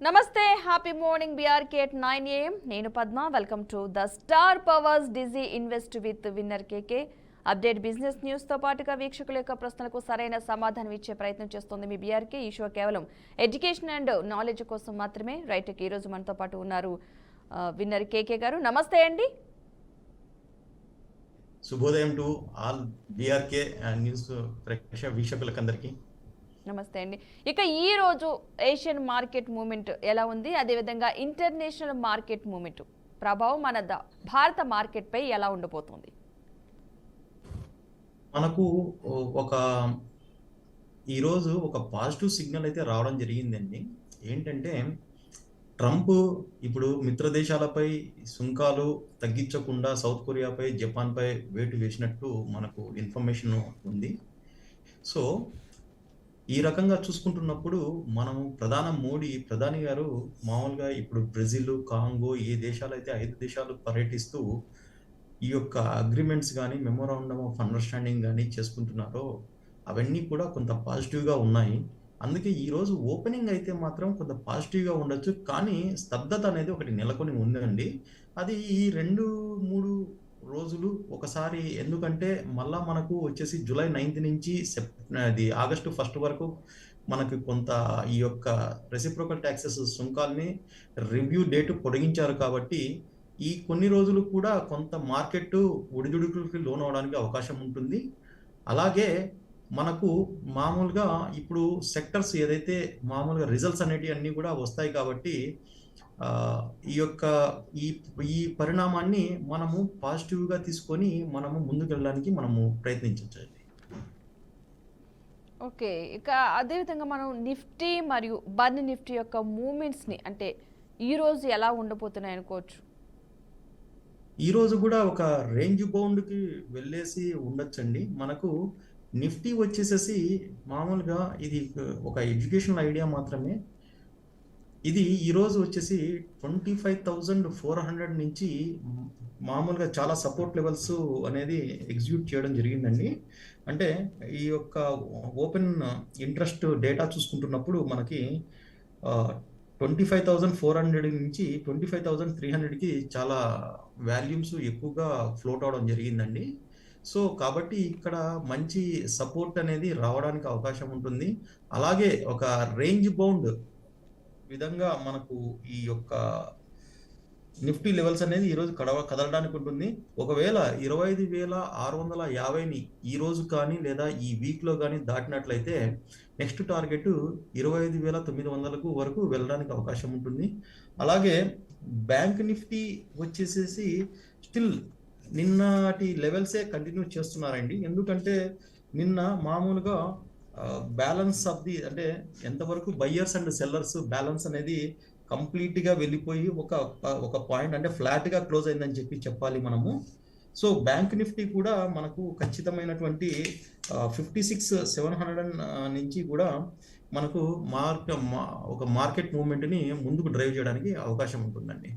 నమస్తే happy morning BRK at 9 AM నేను Padma welcome to the star powers digi invest with winner KK update business news తో పాటుగా వీక్షకుల యొక్క ప్రశ్నలకు సరైన సమాధానం ఇచ్చే ప్రయత్నం చేస్తుంది మీ బీఆర్కే. ఈ షో కేవలం ఎడ్యుకేషన్ అండ్ నాలెడ్జ్ కోసం మాత్రమే. రైట్, ఈ రోజు మనతో పాటు ఉన్నారు విన్నర్ కేకే గారు. నమస్తే అండి. శుభోదయం టు ఆల్ బీఆర్కే న్యూస్ వీక్షకులకందరికీ నమస్తే అండి. ఇక ఈ రోజు ఏషియన్ మార్కెట్ మూవ్మెంట్ ఎలా ఉంది, అదేవిధంగా ఇంటర్నేషనల్ మార్కెట్ మూవ్మెంట్ ప్రభావం మన భారత మార్కెట్ పై ఎలా ఉండబోతుంది? మనకు ఒక ఈరోజు ఒక పాజిటివ్ సిగ్నల్ అయితే రావడం జరిగిందండి. ఏంటంటే ట్రంప్ ఇప్పుడు మిత్ర దేశాలపై సుంకాలు తగ్గించకుండా సౌత్ కొరియాపై జపాన్పై వేటు వేసినట్టు మనకు ఇన్ఫర్మేషన్ ఉంది. సో ఈ రకంగా చూసుకుంటున్నప్పుడు మనము ప్రధాని గారు మామూలుగా ఇప్పుడు బ్రెజిల్, కాంగో ఏ దేశాలు అయితే 5 దేశాలు పర్యటిస్తూ ఈ యొక్క అగ్రిమెంట్స్ కానీ మెమోరాండమ్ ఆఫ్ అండర్స్టాండింగ్ కానీ చేసుకుంటున్నారో అవన్నీ కూడా కొంత పాజిటివ్గా ఉన్నాయి. అందుకే ఈరోజు ఓపెనింగ్ అయితే మాత్రం కొంత పాజిటివ్గా ఉండొచ్చు, కానీ స్తబ్దత అనేది ఒకటి నెలకొని ఉందండి. అది ఈ 2-3 రోజులు ఒకసారి, ఎందుకంటే మళ్ళా మనకు వచ్చేసి జూలై 9 నుంచి ఆగస్టు 1 వరకు మనకు కొంత ఈ యొక్క రెసిప్రోకల్ ట్యాక్సెస్ సుంకాల్ని రివ్యూ డేట్ పొడిగించారు. కాబట్టి ఈ కొన్ని రోజులు కూడా కొంత మార్కెట్ ఒడిదుడుకులకి లోనవడానికి అవకాశం ఉంటుంది. అలాగే మనకు మామూలుగా ఇప్పుడు సెక్టర్స్ ఏదైతే మామూలుగా రిజల్ట్స్ అనేటివి అన్నీ కూడా వస్తాయి. కాబట్టి ఈ యొక్క ఈ పరిణామాన్ని మనము పాజిటివ్గా తీసుకొని మనము ముందుకు వెళ్ళడానికి మనము ప్రయత్నించవచ్చు. ఓకే, ఇక అదేవిధంగా మనం నిఫ్టీ మరియు బన్ నిఫ్టీ యొక్క మూమెంట్స్ని అంటే ఈరోజు ఎలా ఉండబోతున్నాయి అనుకోవచ్చు? ఈరోజు కూడా ఒక రేంజ్ బౌండ్కి వెళ్ళేసి ఉండొచ్చండి. మనకు నిఫ్టీ వచ్చేసేసి మామూలుగా ఇది ఒక ఎడ్యుకేషనల్ ఐడియా మాత్రమే. ఇది ఈరోజు వచ్చేసి 25,400 నుంచి మామూలుగా చాలా సపోర్ట్ లెవెల్స్ అనేది ఎగ్జిక్యూట్ చేయడం జరిగిందండి. అంటే ఈ యొక్క ఓపెన్ ఇంట్రెస్ట్ డేటా చూసుకుంటున్నప్పుడు మనకి 25,400 నుంచి 25,300కి చాలా వాల్యూమ్స్ ఎక్కువగా ఫ్లోట్ అవడం జరిగిందండి. సో కాబట్టి ఇక్కడ మంచి సపోర్ట్ అనేది రావడానికి అవకాశం ఉంటుంది. అలాగే ఒక రేంజ్ బౌండ్ విధంగా మనకు ఈ యొక్క నిఫ్టీ లెవెల్స్ అనేది ఈరోజు కదలడానికి ఉంటుంది. ఒకవేళ 25,650ని ఈ రోజు కానీ లేదా ఈ వీక్లో కానీ దాటినట్లయితే నెక్స్ట్ టార్గెట్ 25,900 వరకు వెళ్ళడానికి అవకాశం ఉంటుంది. అలాగే బ్యాంక్ నిఫ్టీ వచ్చేసేసి స్టిల్ నిన్నటి లెవెల్సే కంటిన్యూ చేస్తున్నారండి. ఎందుకంటే నిన్న మామూలుగా బ్యాలెన్స్ ఆఫ్ ది అంటే ఎంతవరకు బయ్యర్స్ అండ్ సెల్లర్స్ బ్యాలెన్స్ అనేది కంప్లీట్గా వెళ్ళిపోయి ఒక పాయింట్ అంటే ఫ్లాట్గా క్లోజ్ అయిందని చెప్పాలి మనము. సో బ్యాంక్ నిఫ్టీ కూడా మనకు ఖచ్చితమైనటువంటి 56,700 నుంచి కూడా మనకు ఒక మార్కెట్ మూవ్మెంట్ని ముందుకు డ్రైవ్ చేయడానికి అవకాశం ఉంటుందండి.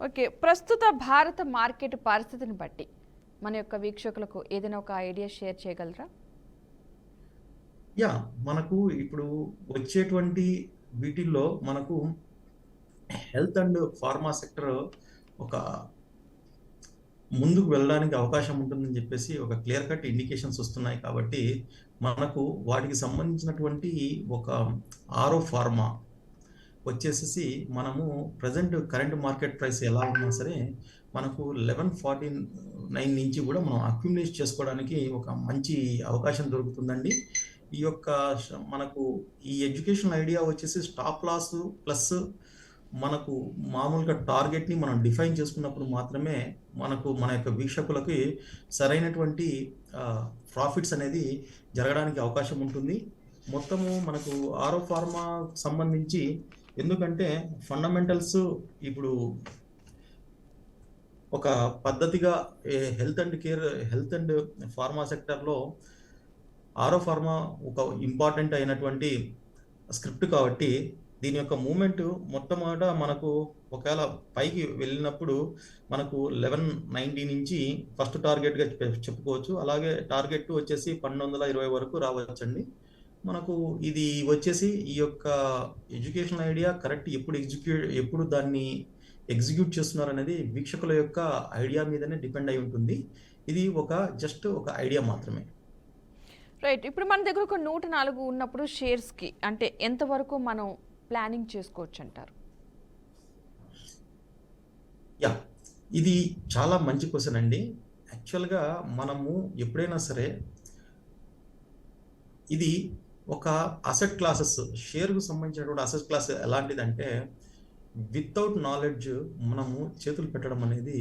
ఓకే, ప్రస్తుత భారత మార్కెట్ పరిస్థితిని బట్టి మన యొక్క వీక్షకులకు ఏదైనా ఒక ఐడియా షేర్ చేయగలరా? మనకు ఇప్పుడు వచ్చేటువంటి వీటిల్లో మనకు హెల్త్ అండ్ ఫార్మా సెక్టర్ ఒక ముందుకు వెళ్ళడానికి అవకాశం ఉంటుందని చెప్పేసి ఒక క్లియర్ కట్ ఇండికేషన్స్ వస్తున్నాయి. కాబట్టి మనకు వాటికి సంబంధించినటువంటి ఒక ఆరో ఫార్మా వచ్చేసేసి మనము ప్రజెంట్ కరెంట్ మార్కెట్ ప్రైస్ ఎలా ఉన్నా సరే మనకు 1149 నుంచి కూడా మనం అక్యుములేట్ చేసుకోవడానికి ఒక మంచి అవకాశం దొరుకుతుందండి. ఈ యొక్క మనకు ఈ ఎడ్యుకేషన్ ఐడియా వచ్చేసి స్టాప్ లాస్ ప్లస్ మనకు మామూలుగా టార్గెట్ని మనం డిఫైన్ చేసుకున్నప్పుడు మాత్రమే మనకు మన యొక్క వీక్షకులకి సరైనటువంటి ప్రాఫిట్స్ అనేది జరగడానికి అవకాశం ఉంటుంది. మొత్తము మనకు ఆరో ఫార్మా సంబంధించి ఎందుకంటే ఫండమెంటల్స్ ఇప్పుడు ఒక పద్ధతిగా హెల్త్ అండ్ ఫార్మా సెక్టర్లో ఆరో ఫార్మా ఒక ఇంపార్టెంట్ అయినటువంటి స్క్రిప్ట్. కాబట్టి దీని యొక్క మూమెంట్ మొట్టమొదట మనకు ఒకవేళ పైకి వెళ్ళినప్పుడు మనకు 1190 నుంచి ఫస్ట్ టార్గెట్గా చెప్పుకోవచ్చు. అలాగే టార్గెట్ వచ్చేసి 1220 వరకు రావచ్చండి. మనకు ఇది వచ్చేసి ఈ యొక్క ఎడ్యుకేషన్ ఐడియా కరెక్ట్ ఎప్పుడు దాన్ని ఎగ్జిక్యూట్ చేస్తున్నారనేది వీక్షకుల యొక్క ఐడియా మీదనే డిపెండ్ అయి ఉంటుంది. ఇది జస్ట్ ఒక ఐడియా మాత్రమే. రైట్. ఇప్పుడు మన దగ్గర ఒక 104 ఉన్నప్పుడు షేర్స్కి అంటే ఎంతవరకు మనం ప్లానింగ్ చేసుకోవచ్చు అంటారు? యా ఇది చాలా మంచి క్వశ్చన్ అండి. యాక్చువల్గా మనము ఎప్పుడైనా సరే ఇది ఒక అసెట్ క్లాసెస్ షేర్‌కు సంబంధించినటువంటి అసెట్ క్లాస్ ఎలాంటిదంటే, వితౌట్ నాలెడ్జ్ మనము చేతులు పెట్టడం అనేది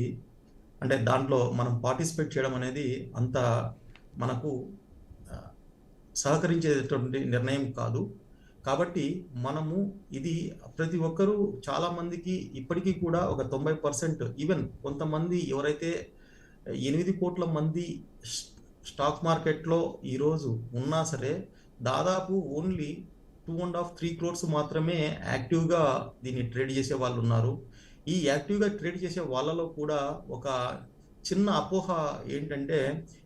అంటే దాంట్లో మనం పార్టిసిపేట్ చేయడం అనేది అంత మనకు ఆహ్, సహకరించేటటువంటి నిర్ణయం కాదు. కాబట్టి మనము ఇది ప్రతి ఒక్కరూ చాలామందికి ఇప్పటికీ కూడా ఒక 90% ఈవెన్ కొంతమంది ఎవరైతే 8,00,00,000 మంది స్ స్టాక్ మార్కెట్‌లో ఈరోజు ఉన్నా సరే, దాదాపు ఓన్లీ 2.5, 3 క్రోర్స్ మాత్రమే యాక్టివ్‌గా దీన్ని ట్రేడ్ చేసే వాళ్ళున్నారు. ఈ యాక్టివ్‌గా ట్రేడ్ చేసే వాళ్ళలో కూడా ఒక చిన్న అపోహ ఏంటంటే,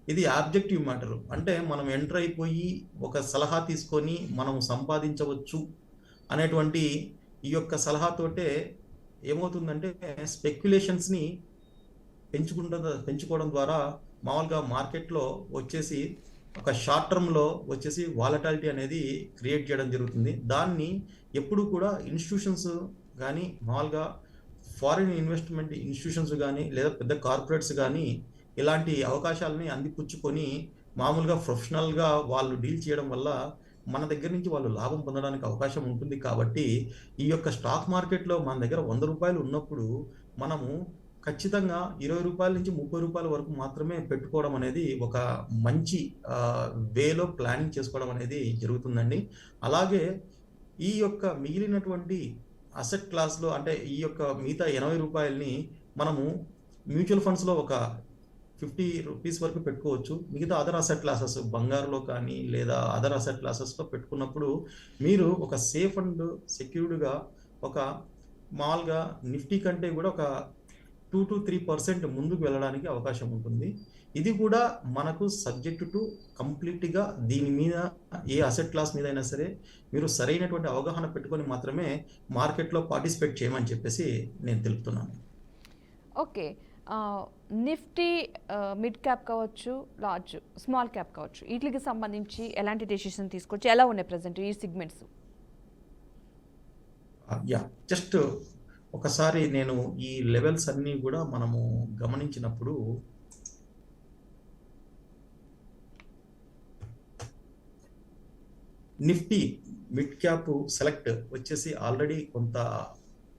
ఇది ఆబ్జెక్టివ్ మ్యాటర్. అంటే మనం ఎంటర్ అయిపోయి ఒక సలహా తీసుకొని మనం సంపాదించవచ్చు అనేటువంటి ఈ యొక్క సలహాతోటే ఏమవుతుందంటే స్పెక్యులేషన్స్‌ని పెంచుకోవడం ద్వారా మామూలుగా మార్కెట్‌లో వచ్చేసి ఒక షార్ట్ టర్మ్‌లో వచ్చేసి వాలటాలిటీ అనేది క్రియేట్ చేయడం జరుగుతుంది. దాన్ని ఎప్పుడు కూడా ఇన్‌స్టిట్యూషన్స్ గానీ, మామూలుగా ఫారిన్ ఇన్వెస్ట్‌మెంట్ ఇన్‌స్టిట్యూషన్స్ గానీ, లేదా పెద్ద కార్పొరేట్స్ గానీ, ఇలాంటి అవకాశాలని అందిపుచ్చుకొని మామూలుగా ప్రొఫెషనల్‌గా వాళ్ళు డీల్ చేయడం వల్ల మన దగ్గర నుంచి వాళ్ళు లాభం పొందడానికి అవకాశం ఉంటుంది కాబట్టి, ఈ యొక్క స్టాక్ మార్కెట్‌లో మన దగ్గర రూ. 100 ఉన్నప్పుడు మనము ఖచ్చితంగా రూ. 20 నుంచి రూ. 30 వరకు మాత్రమే పెట్టుకోవడం అనేది ఒక మంచి వేలో ప్లానింగ్ చేసుకోవడం అనేది జరుగుతుందండి. అలాగే ఈ యొక్క మిగిలినటువంటి అసెట్ క్లాస్‌లో అంటే ఈ యొక్క మిగతా రూ. 80ని మనము మ్యూచువల్ ఫండ్స్‌లో ఒక రూ. 50 వరకు పెట్టుకోవచ్చు. మిగతా అదర్ అసెట్ క్లాసెస్ బంగారులో కానీ లేదా అదర్ అసెట్ క్లాసెస్‌లో పెట్టుకున్నప్పుడు మీరు ఒక సేఫ్ అండ్ సెక్యూర్డ్‌గా ఒక మామూలుగా నిఫ్టీ కంటే కూడా ఒక 2-3% ముందుకు వెళ్ళడానికి అవకాశం ఉంటుంది. ఇది కూడా మనకు సబ్జెక్ట్ టు కంప్లీట్‌గా దీని మీద ఏ అసెట్ క్లాస్ మీదైనా సరే మీరు సరైనటువంటి అవగాహన పెట్టుకొని మాత్రమే మార్కెట్‌లో పార్టిసిపేట్ చేయమని చెప్పేసి నేను తెలుపుతున్నాను. ఓకే. నిఫ్టీ మిడ్ క్యాప్ కావచ్చు, లార్జ్, స్మాల్ క్యాప్ కావచ్చు. వీటికి సంబంధించి ఎలాంటి డెసిషన్ తీసుకోవచ్చు? ఎలా ఉన్నాయి ప్రెజెంట్ ఈ సెగ్మెంట్స్? జస్ట్ ఒకసారి నేను ఈ లెవెల్స్ అన్నీ కూడా మనము గమనించినప్పుడు నిఫ్టీ మిడ్ క్యాప్ సెలెక్ట్ వచ్చేసి ఆల్రెడీ కొంత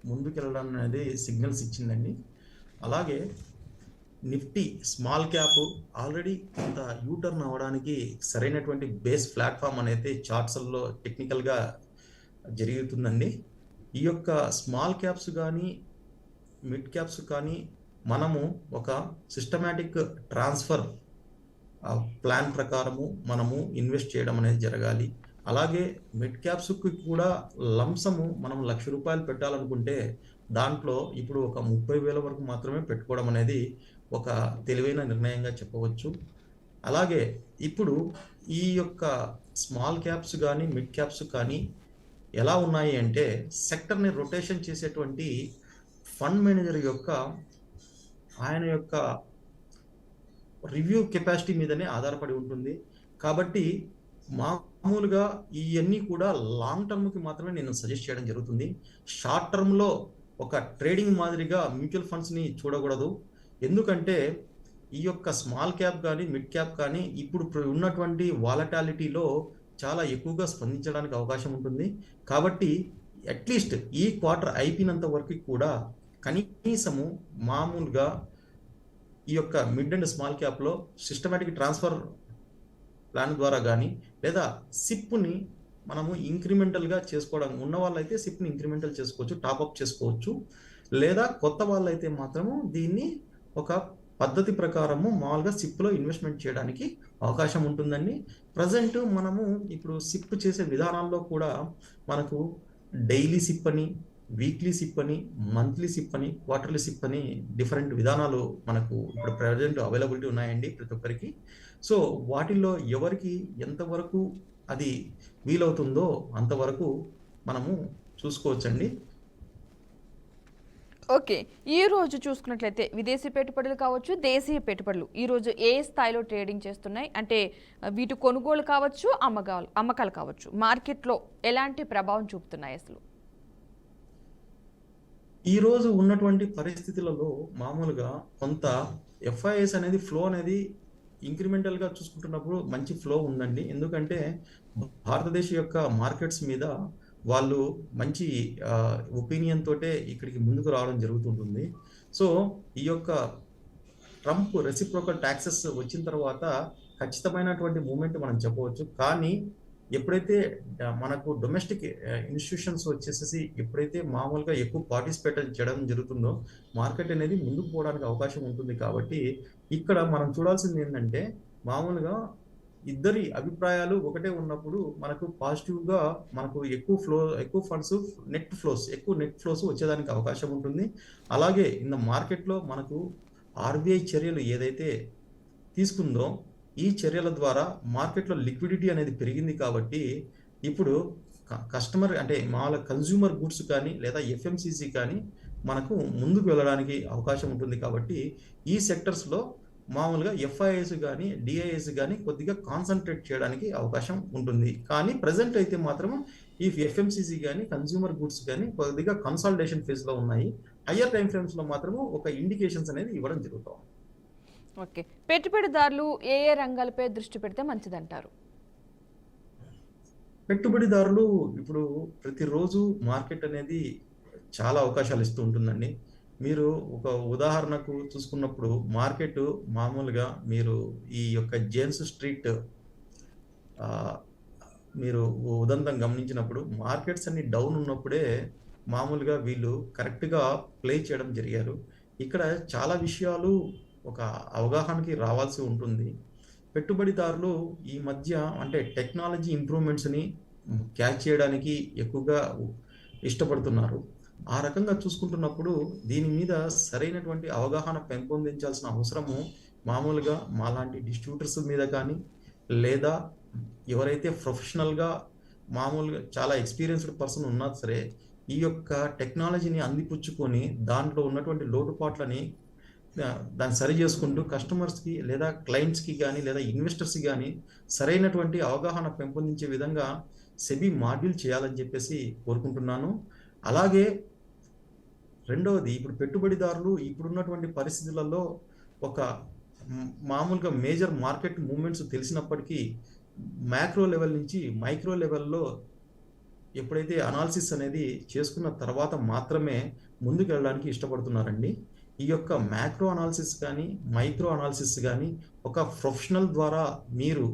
ముందుకెళ్ళడం అనేది సిగ్నల్స్ ఇచ్చిందండి. అలాగే నిఫ్టీ స్మాల్ క్యాప్ ఆల్రెడీ కొంత యూటర్న్ అవ్వడానికి సరైనటువంటి బేస్ ప్లాట్ఫామ్ అనేది చార్ట్స్‌లో టెక్నికల్‌గా జరుగుతుందండి. ఈ యొక్క స్మాల్ క్యాప్స్ కానీ, మిడ్ క్యాప్స్ కానీ మనము ఒక సిస్టమాటిక్ ట్రాన్స్ఫర్ ప్లాన్ ప్రకారము మనము ఇన్వెస్ట్ చేయడం అనేది జరగాలి. అలాగే మిడ్ క్యాప్స్‌కి కూడా లంసము మనం రూ. 1,00,000 పెట్టాలనుకుంటే దాంట్లో ఇప్పుడు ఒక 30,000 వరకు మాత్రమే పెట్టుకోవడం అనేది ఒక తెలివైన నిర్ణయంగా చెప్పవచ్చు. అలాగే ఇప్పుడు ఈ యొక్క స్మాల్ క్యాప్స్ గానీ, మిడ్ క్యాప్స్ కానీ ఎలా ఉన్నాయి అంటే సెక్టర్‌ని రొటేషన్ చేసేటువంటి ఫండ్ మేనేజర్ ఆయన యొక్క రివ్యూ కెపాసిటీ మీదనే ఆధారపడి ఉంటుంది. కాబట్టి మామూలుగా ఇయన్నీ కూడా లాంగ్ టర్మ్‌కి మాత్రమే నేను సజెస్ట్ చేయడం జరుగుతుంది. షార్ట్ టర్మ్‌లో ఒక ట్రేడింగ్ మాదిరిగా మ్యూచువల్ ఫండ్స్‌ని చూడకూడదు. ఎందుకంటే ఈ యొక్క స్మాల్ క్యాప్ కానీ, మిడ్ క్యాప్ కానీ ఇప్పుడు ఉన్నటువంటి వాలటాలిటీలో చాలా ఎక్కువగా స్పందించడానికి అవకాశం ఉంటుంది. కాబట్టి అట్‌లీస్ట్ ఈ క్వార్టర్ అయిపోయినంత వరకు కూడా కనీసము మామూలుగా ఈ యొక్క మిడ్ అండ్ స్మాల్ క్యాప్‌లో సిస్టమాటిక్ ట్రాన్స్ఫర్ ప్లాన్ ద్వారా గానీ, లేదా సిప్‌ని మనము ఇంక్రిమెంటల్‌గా చేసుకోవడం ఉన్నవాళ్ళైతే సిప్‌ని ఇంక్రిమెంటల్ చేసుకోవచ్చు, టాపప్ చేసుకోవచ్చు. లేదా కొత్త వాళ్ళైతే మాత్రము దీన్ని ఒక పద్ధతి ప్రకారము మామూలుగా సిప్‌లో ఇన్వెస్ట్‌మెంట్ చేయడానికి అవకాశం ఉంటుందండి. ప్రెజెంట్ మనము ఇప్పుడు సిప్ చేసే విధానాల్లో కూడా మనకు డైలీ సిప్ అని, వీక్లీ సిప్ అని, మంత్లీ సిప్ అని, క్వార్టర్లీ సిప్ అని డిఫరెంట్ విధానాలు మనకు ఇప్పుడు ప్రెజెంట్ అవైలబిలిటీ ఉన్నాయండి ప్రతి ఒక్కరికి. సో, వాటిల్లో ఎవరికి ఎంతవరకు అది వీలవుతుందో అంతవరకు మనము చూసుకోవచ్చండి. ఓకే. ఈ రోజు చూసుకున్నట్లయితే విదేశీ పెట్టుబడులు కావచ్చు, దేశీయ పెట్టుబడులు ఈ రోజు ఏ స్థాయిలో ట్రేడింగ్ చేస్తున్నాయి? అంటే వీటి కొనుగోలు కావచ్చు, అమ్మకాలు కావచ్చు. మార్కెట్‌లో ఎలాంటి ప్రభావం చూపుతున్నాయి అసలు? ఈరోజు ఉన్నటువంటి పరిస్థితులలో మామూలుగా కొంత ఎఫ్ఐఎస్ అనేది ఫ్లో అనేది ఇంక్రిమెంటల్‌గా చూసుకుంటున్నప్పుడు మంచి ఫ్లో ఉందండి. ఎందుకంటే భారతదేశ యొక్క మార్కెట్స్ మీద వాళ్ళు మంచి ఒపీనియన్ తోటే ఇక్కడికి ముందుకు రావడం జరుగుతుంటుంది. సో, ఈ యొక్క ట్రంప్ రెసిప్రోకల్ టాక్సెస్ వచ్చిన తర్వాత ఖచ్చితమైనటువంటి మూవ్‌మెంట్ మనం చెప్పవచ్చు. కానీ ఎప్పుడైతే మనకు డొమెస్టిక్ ఇన్‌స్టిట్యూషన్స్ వచ్చేసేసి ఎప్పుడైతే మామూలుగా ఎక్కువ పార్టిసిపేట్ చేయడం జరుగుతుందో, మార్కెట్ అనేది ముందుకు పోవడానికి అవకాశం ఉంటుంది కాబట్టి, ఇక్కడ మనం చూడాల్సిందేంటంటే, మామూలుగా ఇద్దరి అభిప్రాయాలు ఒకటే ఉన్నప్పుడు మనకు పాజిటివ్‌గా మనకు ఎక్కువ ఫండ్స్ ఎక్కువ నెట్ ఫ్లోస్ వచ్చేదానికి అవకాశం ఉంటుంది. అలాగే ఇన్ ద మార్కెట్‌లో మనకు ఆర్‌బీఐ చర్యలు ఏదైతే తీసుకుందో, ఈ చర్యల ద్వారా మార్కెట్‌లో లిక్విడిటీ అనేది పెరిగింది కాబట్టి, ఇప్పుడు కస్టమర్ అంటే కన్స్యూమర్ గూడ్స్ కానీ, లేదా ఎఫ్ఎంసీసీ కానీ మనకు ముందుకు వెళ్ళడానికి అవకాశం ఉంటుంది కాబట్టి, ఈ సెక్టర్స్‌లో మామూలుగా ఎఫ్ఐఐస్ గానీ, డిఐఎస్ గానీ కొద్దిగా కాన్సంట్రేట్ చేయడానికి అవకాశం ఉంటుంది. కానీ ప్రెజెంట్ అయితే మాత్రం ఈ ఎఫ్ఎంసీసీ గానీ, కన్స్యూమర్ గూడ్స్ గానీ కొద్దిగా కన్సాలిడేషన్ ఫేజ్‌లో ఉన్నాయి. హయ్యర్ టైమ్ ఫ్రేమ్స్‌లో మాత్రము ఒక ఇండికేషన్స్ అనేది ఇవ్వడం జరుగుతా ఉంది. ఓకే. పెట్టుబడిదారులు ఏ ఏ రంగాలపై దృష్టి పెడితే మంచిదంటారు? పెట్టుబడిదారులు ఇప్పుడు ప్రతిరోజు మార్కెట్ అనేది చాలా అవకాశాలు ఇస్తూ ఉంటుందండి. మీరు ఒక ఉదాహరణకు చూసుకున్నప్పుడు మార్కెట్ మామూలుగా మీరు ఈ యొక్క జేమ్స్ స్ట్రీట్ ఆహ్, మీరు ఉదంతం గమనించినప్పుడు మార్కెట్స్ అన్ని డౌన్ ఉన్నప్పుడే మామూలుగా వీళ్ళు కరెక్ట్‌గా ప్లే చేయడం జరిగారు. ఇక్కడ చాలా విషయాలు ఒక అవగాహనకి రావాల్సి ఉంటుంది. పెట్టుబడిదారులు ఈ మధ్య అంటే టెక్నాలజీ ఇంప్రూవ్‌మెంట్స్‌ని క్యాచ్ చేయడానికి ఎక్కువగా ఇష్టపడుతున్నారు. ఆ రకంగా చూసుకుంటున్నప్పుడు దీని మీద సరైనటువంటి అవగాహన పెంపొందించాల్సిన అవసరము మామూలుగా మాలాంటి డిస్ట్రిబ్యూటర్స్ మీద కానీ, లేదా ఎవరైతే ప్రొఫెషనల్‌గా మామూలుగా చాలా ఎక్స్‌పీరియన్స్‌డ్ పర్సన్ ఉన్నా సరే, ఈ యొక్క టెక్నాలజీని అందిపుచ్చుకొని దాంట్లో ఉన్నటువంటి లోటుపాట్లని దాన్ని సరి చేసుకుంటూ కస్టమర్స్‌కి లేదా క్లయింట్స్‌కి గానీ, లేదా ఇన్వెస్టర్స్‌కి గానీ సరైనటువంటి అవగాహన పెంపొందించే విధంగా సెబీ మాడ్యూల్ చేయాలని చెప్పేసి కోరుకుంటున్నాను. అలాగే రెండవది ఇప్పుడు పెట్టుబడిదారులు ఇప్పుడున్నటువంటి పరిస్థితులలో ఒక మామూలుగా మేజర్ మార్కెట్ మూవ్‌మెంట్స్ తెలిసినప్పటికీ మ్యాక్రో లెవెల్ నుంచి మైక్రో లెవెల్‌లో ఎప్పుడైతే అనాలిసిస్ అనేది చేసుకున్న తర్వాత మాత్రమే ముందుకెళ్ళడానికి ఇష్టపడుతున్నారండి. ఈ యొక్క మ్యాక్రో అనాలిసిస్ కానీ, మైక్రో అనాలిసిస్ గానీ ఒక ప్రొఫెషనల్ ద్వారా మీరు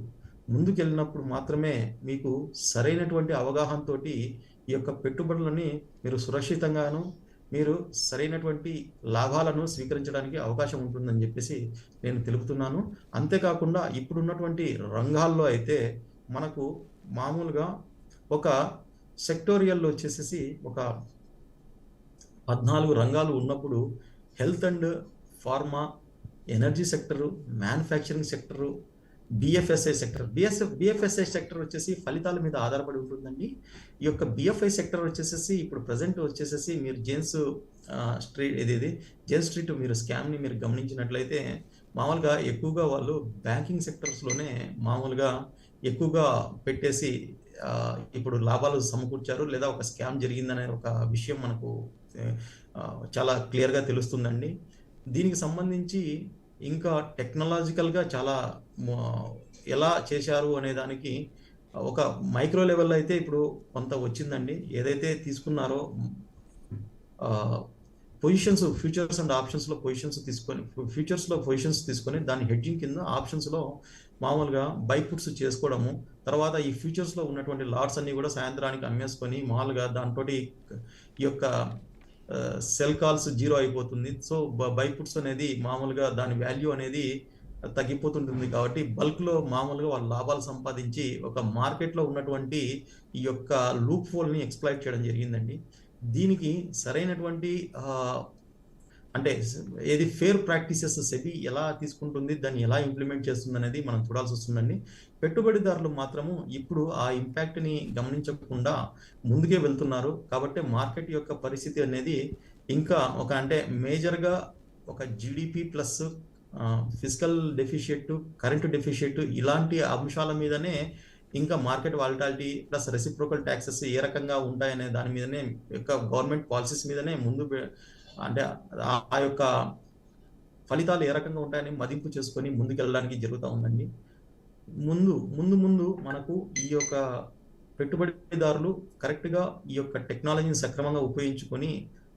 ముందుకెళ్ళినప్పుడు మాత్రమే మీకు సరైనటువంటి అవగాహనతోటి ఈ యొక్క పెట్టుబడులని మీరు సురక్షితంగాను, మీరు సరైనటువంటి లాభాలను స్వీకరించడానికి అవకాశం ఉంటుందని జెప్పేసి నేను తెలుపుతున్నాను. అంతేకాకుండా ఇప్పుడున్నటువంటి రంగాల్లో అయితే మనకు మామూలుగా ఒక సెక్టోరియల్‌లో వచ్చేసేసి ఒక 14 రంగాలు ఉన్నప్పుడు health and pharma, energy sector, manufacturing sector, BFSI sector వచ్చేసి ఫలితాల మీద ఆధారపడి ఉంటుందండి. ఈ యొక్క బిఎఫ్ఐ సెక్టర్ వచ్చేసేసి ఇప్పుడు ప్రెజెంట్ వచ్చేసేసి మీరు జేమ్స్ స్ట్రీట్ మీరు స్కామ్‌ని మీరు గమనించినట్లయితే మామూలుగా ఎక్కువగా వాళ్ళు బ్యాంకింగ్ సెక్టర్స్‌లోనే మామూలుగా ఎక్కువగా పెట్టేసి ఇప్పుడు లాభాలు సమకూర్చారు. లేదా ఒక స్కామ్ జరిగిందనే ఒక విషయం మనకు చాలా క్లియర్‌గా తెలుస్తుందండి. దీనికి సంబంధించి ఇంకా టెక్నాలజికల్‌గా చాలా మొ ఎలా చేశారు అనే దానికి ఒక మైక్రో లెవెల్‌లో అయితే ఇప్పుడు కొంత వచ్చిందండి. ఏదైతే తీసుకున్నారో ఆహ్, ఫ్యూచర్స్ అండ్ ఆప్షన్స్‌లో పొజిషన్స్ తీసుకొని దాన్ని హెడ్జింగ్ కింద ఆప్షన్స్‌లో మామూలుగా బై పుట్స్ చేసుకోవడము. తర్వాత ఈ ఫ్యూచర్స్‌లో ఉన్నటువంటి లాట్స్ అన్నీ కూడా సాయంత్రానికి అమ్మేసుకొని మామూలుగా దాంతోటి ఈ యొక్క సెల్ కాల్స్ జీరో అయిపోతుంది. సో, బై పుట్స్ అనేది మామూలుగా దాని వాల్యూ అనేది తగ్గిపోతుంటుంది కాబట్టి బల్క్‌లో మామూలుగా వాళ్ళు లాభాలు సంపాదించి ఒక మార్కెట్‌లో ఉన్నటువంటి ఈ యొక్క లూప్ హోల్‌ని ఎక్స్‌ప్లాయిట్ చేయడం జరిగిందండి. దీనికి సరైనటువంటి అంటే ఏది ఫేర్ ప్రాక్టీసెస్ సెబీ ఎలా తీసుకుంటుంది, దాన్ని ఎలా ఇంప్లిమెంట్ చేస్తుంది అనేది మనం చూడాల్సి వస్తుందండి. పెట్టుబడిదారులు మాత్రము ఇప్పుడు ఆ ఇంపాక్ట్ని గమనించకుండా ముందుకే వెళ్తున్నారు. కాబట్టి మార్కెట్ యొక్క పరిస్థితి అనేది ఇంకా ఒక అంటే మేజర్గా ఒక GDP plus physical deficit, current deficit ఇలాంటి అంశాల మీదనే ఇంకా market volatility plus reciprocal taxes ఏ రకంగా ఉంటాయనే దాని మీదనే యొక్క గవర్నమెంట్ పాలసీస్ మీదనే అంటే ఆ యొక్క ఫలితాలు ఏ రకంగా ఉంటాయని మదింపు చేసుకొని ముందుకెళ్ళడానికి జరుగుతూ ఉందండి. ముందు మనకు ఈ యొక్క పెట్టుబడిదారులు కరెక్ట్‌గా ఈ యొక్క టెక్నాలజీని సక్రమంగా ఉపయోగించుకొని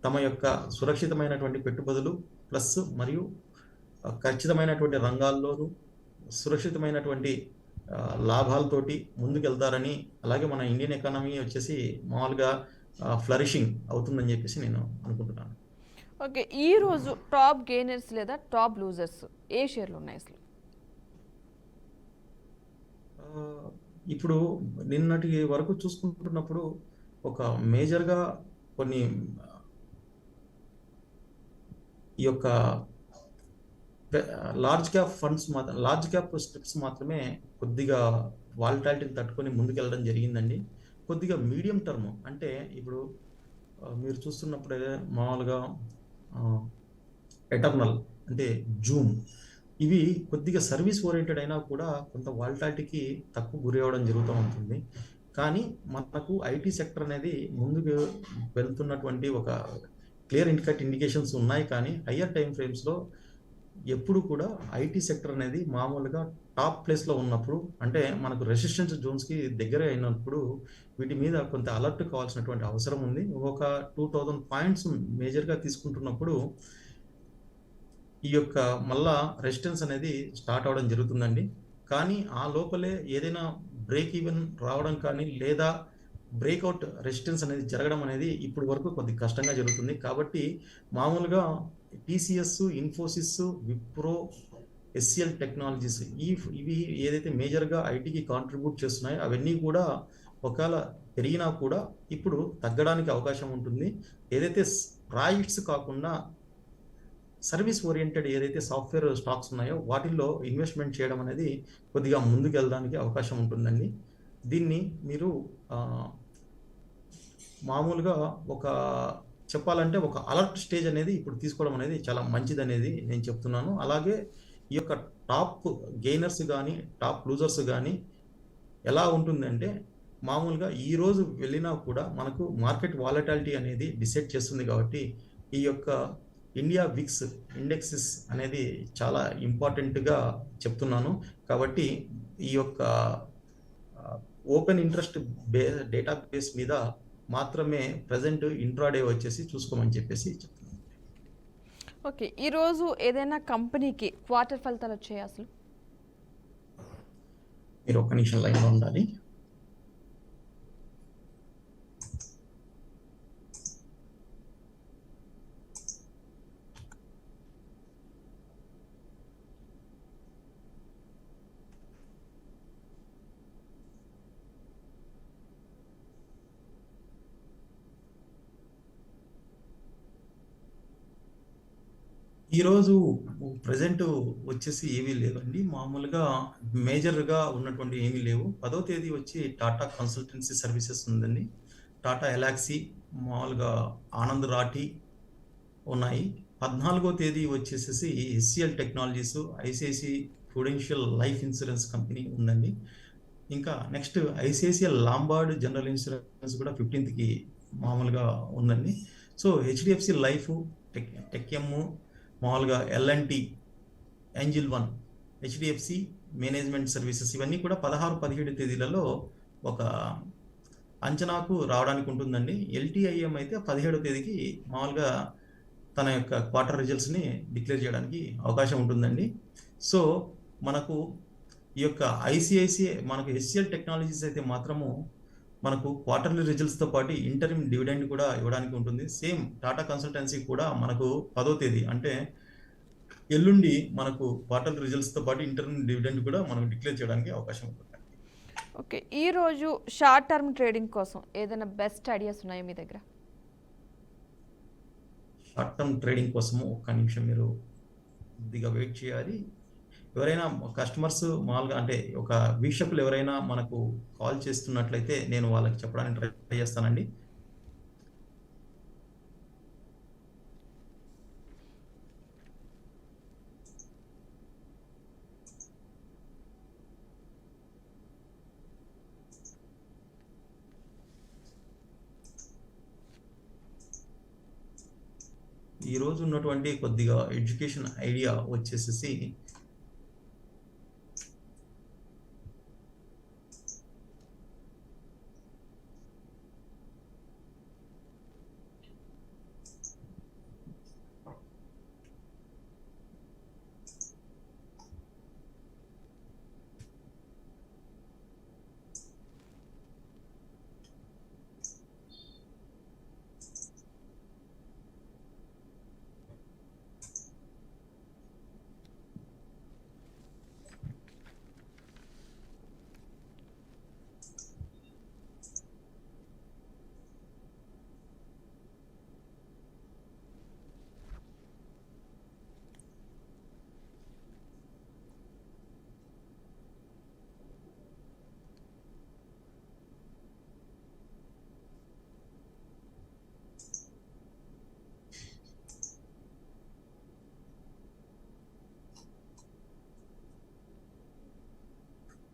తమ యొక్క సురక్షితమైనటువంటి పెట్టుబడులు ప్లస్ మరియు ఖచ్చితమైనటువంటి రంగాల్లోనూ సురక్షితమైనటువంటి లాభాలతోటి ముందుకెళ్తారని, అలాగే మన ఇండియన్ ఎకానమీ వచ్చేసి మామూలుగా ఫ్లరిషింగ్ అవుతుందని చెప్పేసి నేను అనుకుంటున్నాను. ఓకే. ఈరోజు టాప్ గెయినర్స్ లేదా టాప్ లూజర్స్ ఏ షేర్లు ఉన్నాయి అసలు? ఇప్పుడు నిన్నటి వరకు చూసుకుంటున్నప్పుడు ఒక మేజర్‌గా కొన్ని ఈ యొక్క large cap funds large cap steps మాత్రమే కొద్దిగా వాలటాలిటీని తట్టుకొని ముందుకెళ్ళడం జరిగిందండి. కొద్దిగా మీడియం టర్మ్ అంటే ఇప్పుడు మీరు చూస్తున్నప్పుడే మామూలుగా ఎటర్నల్ అంటే జూమ్ ఇవి కొద్దిగా సర్వీస్ ఓరియంటెడ్ అయినా కూడా కొంత వాలటాలిటీకి తక్కువ గురి అవ్వడం జరుగుతూ ఉంటుంది. కానీ మనకు ఐటీ సెక్టర్ అనేది ముందుకు వెళ్తున్నటువంటి ఒక క్లియర్ ఇండికేషన్స్ ఉన్నాయి. కానీ హయ్యర్ టైమ్ ఫ్రేమ్స్‌లో ఎప్పుడు కూడా ఐటీ సెక్టర్ అనేది మామూలుగా టాప్ ప్లేస్‌లో ఉన్నప్పుడు అంటే మనకు రెసిస్టెన్స్ జోన్స్‌కి దగ్గర అయినప్పుడు వీటి మీద కొంత అలర్ట్ కావాల్సినటువంటి అవసరం ఉంది. ఒక 2000 పాయింట్స్ మేజర్‌గా తీసుకుంటున్నప్పుడు ఈ యొక్క మళ్ళా రెసిస్టెన్స్ అనేది స్టార్ట్ అవ్వడం జరుగుతుందండి. కానీ ఆ లోపలే ఏదైనా బ్రేక్ ఈవెన్ రావడం కానీ లేదా బ్రేక్అవుట్ రెసిస్టెన్స్ అనేది జరగడం అనేది ఇప్పుడు వరకు కొద్దిగా కష్టంగా జరుగుతుంది. కాబట్టి మామూలుగా TCS, Infosys, Wipro, SCL technologies ఇవి ఏదైతే మేజర్‌గా ఐటీకి కాంట్రిబ్యూట్ చేస్తున్నాయో అవన్నీ కూడా ఒకవేళ పెరిగినా కూడా ఇప్పుడు తగ్గడానికి అవకాశం ఉంటుంది. ఏదైతే ప్రాజెక్ట్స్ కాకుండా సర్వీస్ ఓరియంటెడ్ ఏదైతే సాఫ్ట్‌వేర్ స్టాక్స్ ఉన్నాయో వాటిల్లో ఇన్వెస్ట్‌మెంట్ చేయడం అనేది కొద్దిగా ముందుకెళ్ళడానికి అవకాశం ఉంటుందండి. దీన్ని మీరు మామూలుగా ఒక చెప్పాలంటే ఒక అలర్ట్ స్టేజ్ అనేది ఇప్పుడు తీసుకోవడం అనేది చాలా మంచిదనేది నేను చెప్తున్నాను. అలాగే ఈ యొక్క టాప్ గెయినర్స్ గానీ, టాప్ లూజర్స్ గానీ ఎలా ఉంటుందంటే మామూలుగా ఈరోజు వెళ్ళినా కూడా మనకు మార్కెట్ వాలటాలిటీ అనేది డిసైడ్ చేస్తుంది కాబట్టి ఈ యొక్క ఇండియా విక్స్ ఇండెక్సెస్ అనేది చాలా ఇంపార్టెంట్‌గా చెప్తున్నాను. కాబట్టి ఈ యొక్క ఓపెన్ ఇంట్రెస్ట్ డేటాబేస్ మీద మాత్రమే ప్రెజెంట్ ఇంట్రాడే వచ్చేసి చూసుకోమని చెప్పేసి చెప్తున్నాను. ఓకే. ఈరోజు ఏదైనా కంపెనీకి క్వార్టర్ ఫలితాలు వచ్చాయా అసలు? మీరు ఒక్క నిమిషం లైన్‌లో ఉండాలి. ఈరోజు ప్రెజెంట్ వచ్చేసి ఏమీ లేవండి. మామూలుగా మేజర్‌గా ఉన్నటువంటి ఏమీ లేవు. 10వ తేదీ వచ్చి టాటా కన్సల్టెన్సీ సర్వీసెస్ ఉందండి. టాటా ఎలాక్సీ, మామూలుగా ఆనంద్ రాఠీ ఉన్నాయి. 14వ తేదీ వచ్చేసేసి HCL technologies, ICIC prudential life insurance company ఉందండి. ఇంకా next ICICL Lombard general insurance కూడా 15కి మామూలుగా ఉందండి. సో హెచ్‌డిఎఫ్‌సి లైఫ్, టెక్ఎమ్, మామూలుగా L and T, Angel one, HDFC management services ఇవన్నీ కూడా 16, 17 తేదీలలో ఒక అంచనాకు రావడానికి ఉంటుందండి. ఎల్‌టిఐఎం అయితే 17వ తేదీకి మామూలుగా తన యొక్క క్వార్టర్ రిజల్ట్స్‌ని డిక్లేర్ చేయడానికి అవకాశం ఉంటుందండి. సో మనకు ఈ యొక్క ఐసీఐసీఐ మనకు హెచ్‌సిఎల్ టెక్నాలజీస్ అయితే మాత్రము మనకు క్వార్టర్లీ రిజల్ట్స్‌తో పాటు ఇంటరిమ్ డివిడెండ్ కూడా ఇవ్వడానికి ఉంటుంది. సేమ్ టాటా కన్సల్టెన్సీ కూడా మనకు 10వ తేదీ అంటే ఎల్లుండి మనకు క్వార్టర్లీ రిజల్ట్స్‌తో పాటు ఇంటరిమ్ డివిడెండ్ కూడా మనం డిక్లేర్ చేయడానికి అవకాశం ఉంటుంది. ఓకే. ఈరోజు షార్ట్ టర్మ్ ట్రేడింగ్ కోసం ఏదైనా బెస్ట్ ఐడియాస్ ఉన్నాయా మీ దగ్గర? షార్ట్ టర్మ్ ట్రేడింగ్ కోసము ఒక్క నిమిషం మీరు కొద్దిగా వెయిట్ చేయాలి. ఎవరైనా కస్టమర్స్ మామూలుగా అంటే ఒక వీక్షకులు ఎవరైనా మనకు కాల్ చేస్తున్నట్లయితే నేను వాళ్ళకి చెప్పడానికి ట్రై చేస్తానండి. ఈ రోజు ఉన్నటువంటి కొద్దిగా ఎడ్యుకేషన్ ఐడియా వచ్చేసేసి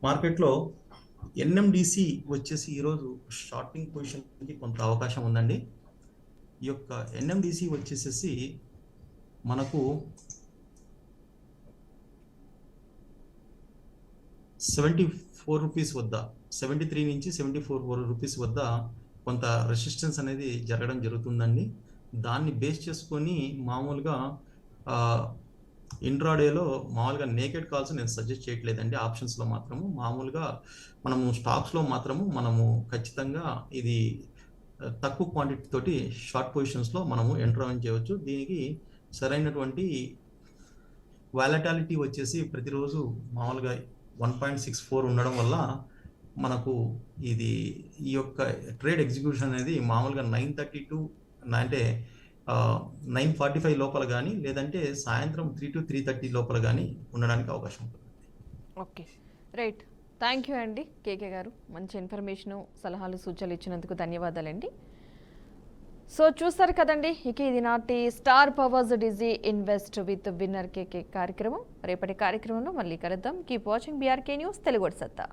మార్కెట్లో ఎన్ఎండిసి వచ్చేసి ఈరోజు షార్టింగ్ పొజిషన్కి కొంత అవకాశం ఉందండి. ఈ యొక్క ఎన్ఎండిసి వచ్చేసేసి మనకు 74 రూపీస్ వద్ద 73 నుంచి 74 రూపీస్ వద్ద కొంత రెసిస్టెన్స్ అనేది జరగడం జరుగుతుందండి. దాన్ని బేస్ చేసుకొని మామూలుగా ఇంట్రాడేలో మామూలుగా నేకెడ్ కాల్స్ నేను సజెస్ట్ చేయట్లేదండి. ఆప్షన్స్లో మాత్రము మామూలుగా మనము స్టాక్స్లో మాత్రము మనము ఖచ్చితంగా ఇది తక్కువ క్వాంటిటీ తోటి షార్ట్ పొజిషన్స్లో మనము ఎంటర్ ఆన్ చేయవచ్చు. దీనికి సరైనటువంటి వాలటాలిటీ వచ్చేసి ప్రతిరోజు మామూలుగా 1.64 ఉండడం వల్ల మనకు ఇది ఈ యొక్క ట్రేడ్ ఎగ్జిక్యూషన్ అనేది మామూలుగా 9:32 అంటే 9:45 లోపల కానీ లేదంటే సాయంత్రం 3 to 3:30 లోపల కానీ ఉండడానికి అవకాశం ఉంటుంది. Okay, right. థ్యాంక్ యూ అండి కేకే గారు. మంచి ఇన్ఫర్మేషను, సలహాలు, సూచనలు ఇచ్చినందుకు ధన్యవాదాలండి. సో చూస్తారు కదండి, ఇక ఇది నాటి star powers digi invest with winner K కార్యక్రమం. రేపటి కార్యక్రమంలో మళ్ళీ కలుద్దాం. Keep watching BRK news Telugu సత్తా.